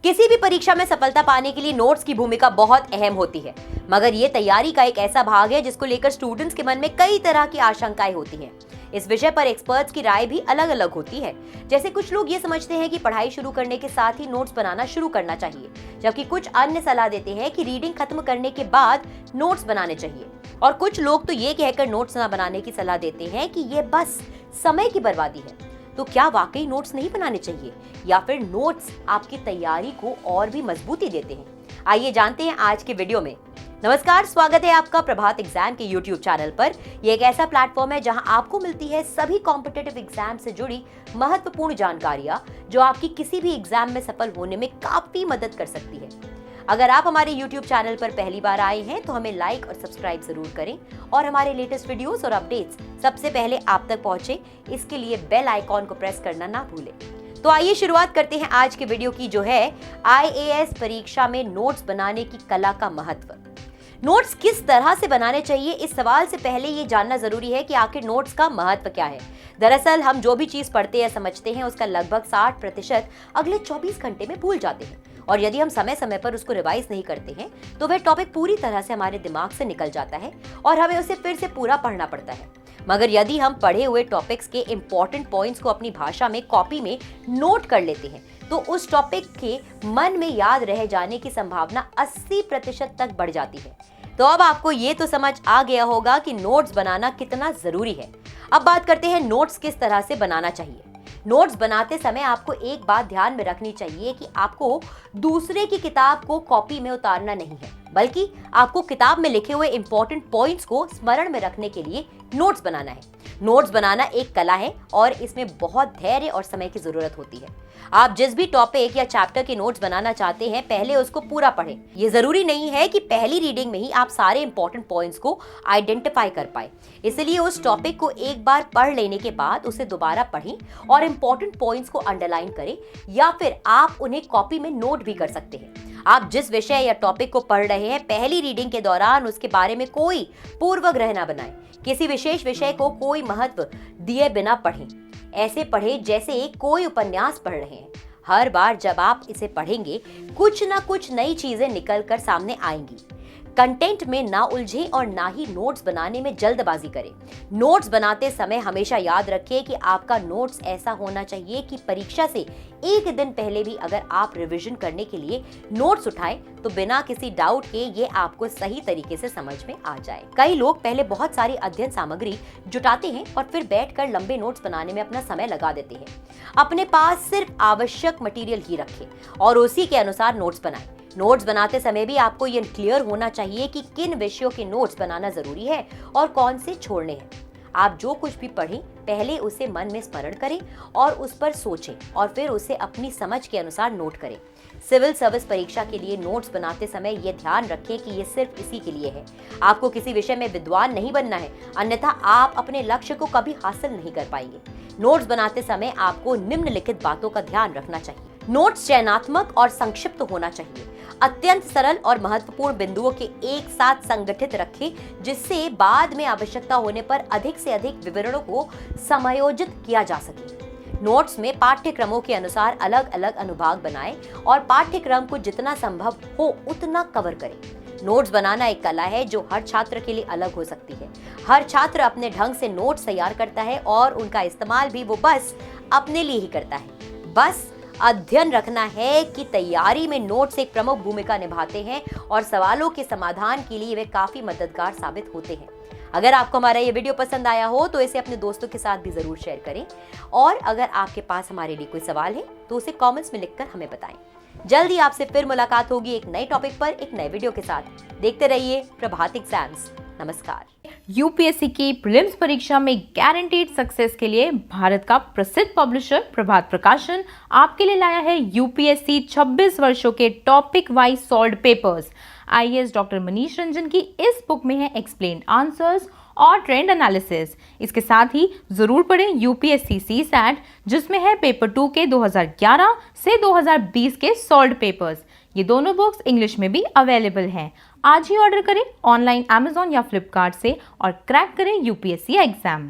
किसी भी परीक्षा में सफलता पाने के लिए नोट्स की भूमिका बहुत अहम होती है, मगर ये तैयारी का एक ऐसा भाग है जिसको लेकर स्टूडेंट्स के मन में कई तरह की आशंकाएं होती हैं। इस विषय पर एक्सपर्ट्स की राय भी अलग अलग होती है। जैसे कुछ लोग ये समझते हैं कि पढ़ाई शुरू करने के साथ ही नोट्स बनाना शुरू करना चाहिए, जबकि कुछ अन्य सलाह देते हैं कि रीडिंग खत्म करने के बाद नोट्स बनाने चाहिए। और कुछ लोग तो ये कहकर नोट्स न बनाने की सलाह देते हैं कि ये बस समय की बर्बादी है। तो क्या वाकई नोट्स नहीं बनाने चाहिए, या फिर नोट्स आपकी तैयारी को और भी मजबूती देते हैं? आइए जानते हैं आज के वीडियो में। नमस्कार, स्वागत है आपका प्रभात एग्जाम के YouTube चैनल पर। यह एक ऐसा प्लेटफॉर्म है जहां आपको मिलती है सभी कॉम्पिटिटिव एग्जाम से जुड़ी महत्वपूर्ण जानकारियां जो आपकी किसी भी एग्जाम में सफल होने में काफी मदद कर सकती है। अगर आप हमारे YouTube चैनल पर पहली बार आए हैं तो हमें लाइक और सब्सक्राइब जरूर करें और हमारे लेटेस्ट वीडियोस और अपडेट्स सबसे पहले आप तक पहुंचे, इसके लिए बेल आइकॉन को प्रेस करना ना भूलें। तो आइए शुरुआत करते हैं आज के वीडियो की, जो है IAS परीक्षा में नोट्स बनाने की कला का महत्व। नोट्स किस तरह से बनाने चाहिए, इस सवाल से पहले ये जानना जरूरी है कि आखिर नोट्स का महत्व क्या है। दरअसल हम जो भी चीज पढ़ते या समझते हैं उसका लगभग 60% अगले 24 घंटे में भूल जाते हैं, और यदि हम समय समय पर उसको रिवाइज नहीं करते हैं तो वह टॉपिक पूरी तरह से हमारे दिमाग से निकल जाता है और हमें उसे फिर से पूरा पढ़ना पड़ता है। मगर यदि हम पढ़े हुए टॉपिक्स के इंपॉर्टेंट पॉइंट्स को अपनी भाषा में कॉपी में नोट कर लेते हैं तो उस टॉपिक के मन में याद रह जाने की संभावना 80% तक बढ़ जाती है। तो अब आपको ये तो समझ आ गया होगा कि नोट्स बनाना कितना जरूरी है। अब बात करते हैं नोट्स किस तरह से बनाना चाहिए। नोट्स बनाते समय आपको एक बात ध्यान में रखनी चाहिए कि आपको दूसरे की किताब को कॉपी में उतारना नहीं है, बल्कि आपको किताब में लिखे हुए इंपॉर्टेंट पॉइंट्स को स्मरण में रखने के लिए नोट्स बनाना है। नोट्स बनाना एक कला है और इसमें बहुत धैर्य और समय की जरूरत होती है। आप जिस भी टॉपिक या चैप्टर के नोट्स बनाना चाहते हैं, पहले उसको पूरा पढ़ें। ये जरूरी नहीं है कि पहली रीडिंग में ही आप सारे इंपॉर्टेंट पॉइंट्स को आइडेंटिफाई कर पाए, इसलिए उस टॉपिक को एक बार पढ़ लेने के बाद उसे दोबारा पढ़ें और इंपॉर्टेंट पॉइंट्स को अंडरलाइन करें, या फिर आप उन्हें कॉपी में नोट भी कर सकते हैं। आप जिस विषय या टॉपिक को पढ़ रहे हैं, पहली रीडिंग के दौरान उसके बारे में कोई पूर्वाग्रह न बनाएं। किसी विशेष विषय को कोई महत्व दिए बिना पढ़ें। ऐसे पढ़ें जैसे कोई उपन्यास पढ़ रहे हैं। हर बार जब आप इसे पढ़ेंगे कुछ ना कुछ नई चीजें निकल कर सामने आएंगी। कंटेंट में ना उलझें और ना ही नोट्स बनाने में जल्दबाजी करें। नोट्स बनाते समय हमेशा याद रखें कि आपका नोट्स ऐसा होना चाहिए कि परीक्षा से एक दिन पहले भी अगर आप रिवीजन करने के लिए नोट्स उठाएं तो बिना किसी डाउट के ये आपको सही तरीके से समझ में आ जाए। कई लोग पहले बहुत सारी अध्ययन सामग्री जुटाते हैं और फिर बैठकर लंबे नोट्स बनाने में अपना समय लगा देते हैं। अपने पास सिर्फ आवश्यक मटेरियल ही रखें और उसी के अनुसार नोट्स बनाएं। नोट्स बनाते समय भी आपको ये क्लियर होना चाहिए कि किन विषयों के नोट्स बनाना जरूरी है और कौन से छोड़ने हैं। आप जो कुछ भी पढ़ें पहले उसे मन में स्मरण करें और उस पर सोचें और फिर उसे अपनी समझ के अनुसार नोट करें। सिविल सर्विस परीक्षा के लिए नोट्स बनाते समय ये ध्यान रखें कि ये सिर्फ इसी के लिए है। आपको किसी विषय में विद्वान नहीं बनना है, अन्यथा आप अपने लक्ष्य को कभी हासिल नहीं कर पाएंगे। नोट्स बनाते समय आपको निम्नलिखित बातों का ध्यान रखना चाहिए। नोट्स चयनात्मक और संक्षिप्त होना चाहिए। अत्यंत सरल और महत्वपूर्ण बिंदुओं के एक साथ संगठित रखें, जिससे बाद में आवश्यकता होने पर अधिक से अधिक विवरणों को समायोजित किया जा सके। नोट्स में पाठ्यक्रमों के अनुसार अलग अलग अनुभाग बनाएं और पाठ्यक्रम को जितना संभव हो उतना कवर करें। नोट्स बनाना एक कला है जो हर छात्र के लिए अलग हो सकती है। हर छात्र अपने ढंग से नोट्स तैयार करता है और उनका इस्तेमाल भी वो बस अपने लिए ही करता है। बस अध्ययन रखना है कि तैयारी में नोट्स एक प्रमुख भूमिका निभाते हैं और सवालों के समाधान के लिए वे काफी मददगार साबित होते हैं। अगर आपको हमारा ये वीडियो पसंद आया हो तो इसे अपने दोस्तों के साथ भी जरूर शेयर करें, और अगर आपके पास हमारे लिए कोई सवाल है तो उसे कमेंट्स में लिखकर हमें बताएं। जल्दी आपसे फिर मुलाकात होगी एक नए टॉपिक पर एक नए वीडियो के साथ। देखते रहिए प्रभात एग्जाम्स। नमस्कार। यूपीएससी की प्रीलिम्स परीक्षा में गारंटीड सक्सेस के लिए भारत का प्रसिद्ध पब्लिशर प्रभात प्रकाशन आपके लिए लाया है यूपीएससी 26 वर्षों के topic wise solved papers. IAS doctor Manish Ranjan की इस बुक में है एक्सप्लेन्ड आंसर्स और ट्रेंड एनालिसिस। इसके साथ ही जरूर पढ़ें यूपीएससी सीसैट, जिसमें है पेपर 2 के 2011 से 2020 के सॉल्व्ड पेपर्स। ये दोनों बुक्स इंग्लिश में भी अवेलेबल हैं। आज ही ऑर्डर करें ऑनलाइन अमेजॉन या फ्लिपकार्ट से और क्रैक करें यूपीएससी एग्जाम।